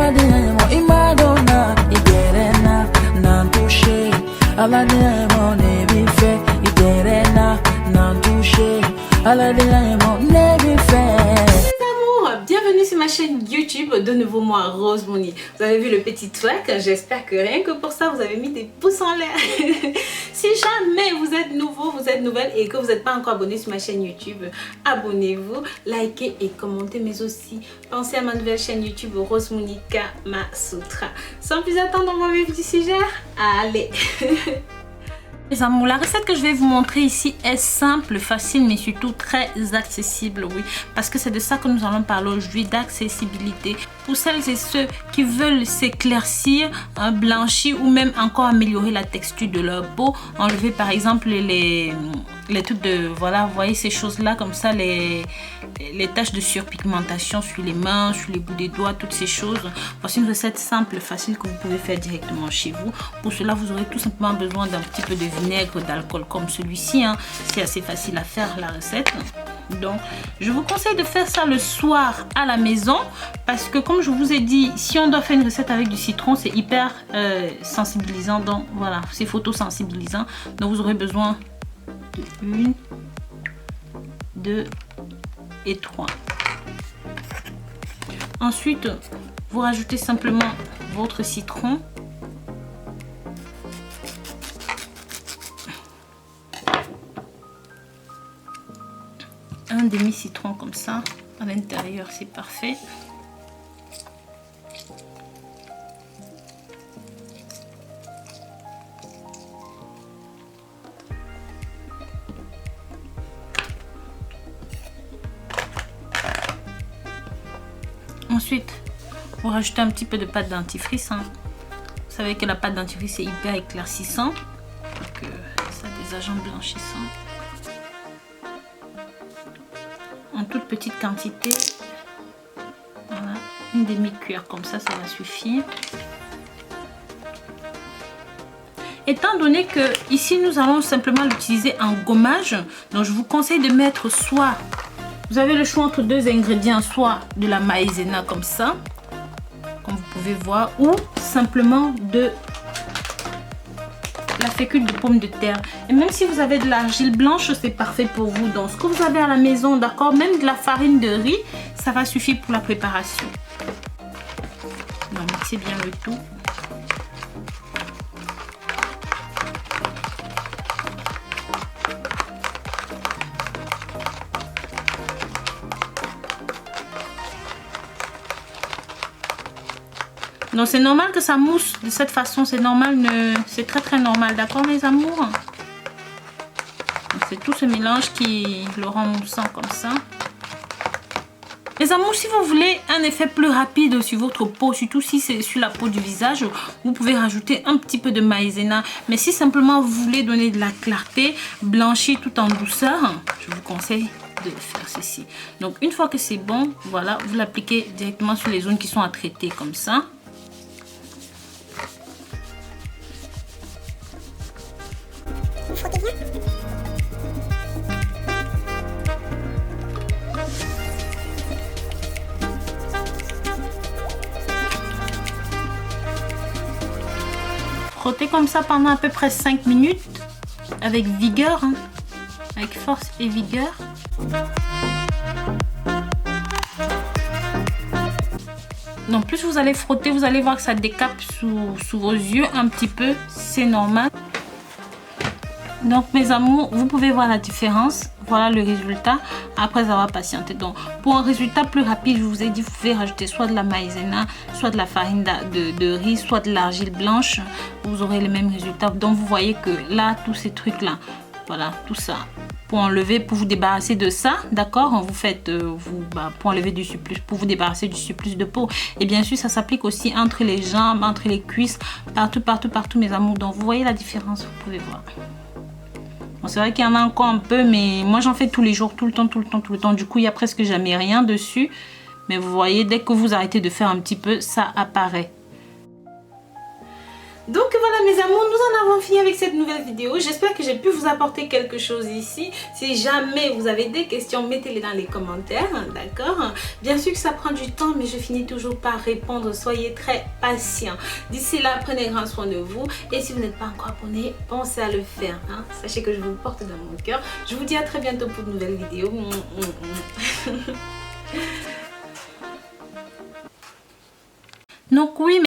Alademo imadona iderena nantouché. Alademo nebife iderena nantouché. Alademo nebife. Bienvenue sur ma chaîne YouTube, de nouveau moi Rose Money. Vous avez vu le petit twerk, j'espère que rien que pour ça vous avez mis des pouces en l'air. Si jamais vous êtes nouveau, vous êtes nouvelle et que vous n'êtes pas encore abonné sur ma chaîne YouTube, abonnez-vous, likez et commentez, mais aussi pensez à ma nouvelle chaîne YouTube Rose Money Kama Sutra. Sans plus attendre, on va vivre du sujet. Allez. Les amours, la recette que je vais vous montrer ici est simple, facile, mais surtout très accessible, oui. Parce que c'est de ça que nous allons parler aujourd'hui, d'accessibilité. Pour celles et ceux qui veulent s'éclaircir, blanchir ou même encore améliorer la texture de leur peau, enlever par exemple les trucs de, voilà, vous voyez ces choses-là comme ça, les taches de surpigmentation sur les mains, sur les bouts des doigts, toutes ces choses. Voici une recette simple, facile que vous pouvez faire directement chez vous. Pour cela, vous aurez tout simplement besoin d'un petit peu de vinaigre, d'alcool comme celui-ci. Hein. C'est assez facile à faire la recette. Donc, je vous conseille de faire ça le soir à la maison parce que comme je vous ai dit, si on doit faire une recette avec du citron, c'est hyper sensibilisant. Donc, voilà, c'est photosensibilisant. Donc, vous aurez besoin de 1, 2 et 3. Ensuite, vous rajoutez simplement votre citron. Un demi-citron comme ça à l'intérieur, c'est parfait. Ensuite, vous rajoutez un petit peu de pâte dentifrice. Hein. Vous savez que la pâte dentifrice est hyper éclaircissant, donc ça a des agents blanchissants. En toute petite quantité, voilà, une demi-cuillère comme ça va suffire. Étant donné que ici nous allons simplement l'utiliser en gommage, donc je vous conseille de mettre soit, vous avez le choix entre deux ingrédients, soit de la maïzena comme ça, comme vous pouvez voir, ou simplement de la fécule de pomme de terre. Et même si vous avez de l'argile blanche, c'est parfait pour vous. Donc ce que vous avez à la maison, d'accord, même de la farine de riz, ça va suffire pour la préparation. Donc mixez bien le tout. Donc c'est normal que ça mousse de cette façon, c'est normal, c'est très normal, d'accord mes amours. C'est tout ce mélange qui le rend moussant comme ça. Les amours, si vous voulez un effet plus rapide sur votre peau, surtout si c'est sur la peau du visage, vous pouvez rajouter un petit peu de maïzena. Mais si simplement vous voulez donner de la clarté, blanchir tout en douceur, je vous conseille de faire ceci. Donc une fois que c'est bon, voilà, vous l'appliquez directement sur les zones qui sont à traiter comme ça. Frottez comme ça pendant à peu près 5 minutes avec vigueur, hein, avec force et vigueur. Donc plus vous allez frotter, vous allez voir que ça décape sous vos yeux un petit peu, c'est normal. Donc mes amours, vous pouvez voir la différence. Voilà le résultat après avoir patienté. Donc pour un résultat plus rapide, je vous ai dit, vous pouvez rajouter soit de la maïzena, soit de la farine de riz, soit de l'argile blanche. Vous aurez les mêmes résultats. Donc vous voyez que là, tous ces trucs là, voilà, tout ça. Pour enlever, pour vous débarrasser de ça, d'accord, vous faites, pour enlever du surplus, pour vous débarrasser du surplus de peau. Et bien sûr, ça s'applique aussi entre les jambes, entre les cuisses, partout mes amours. Donc vous voyez la différence, vous pouvez voir. Bon, c'est vrai qu'il y en a encore un peu, mais moi j'en fais tous les jours, tout le temps. Du coup, il n'y a presque jamais rien dessus. Mais vous voyez, dès que vous arrêtez de faire un petit peu, ça apparaît. Donc voilà mes amours, nous en avons fini avec cette nouvelle vidéo. J'espère que j'ai pu vous apporter quelque chose ici. Si jamais vous avez des questions, mettez-les dans les commentaires, d'accord? Bien sûr que ça prend du temps, mais je finis toujours par répondre. Soyez très patients. D'ici là, prenez grand soin de vous. Et si vous n'êtes pas encore abonné, pensez à le faire, hein? Sachez que je vous porte dans mon cœur. Je vous dis à très bientôt pour de nouvelles vidéos. Donc oui.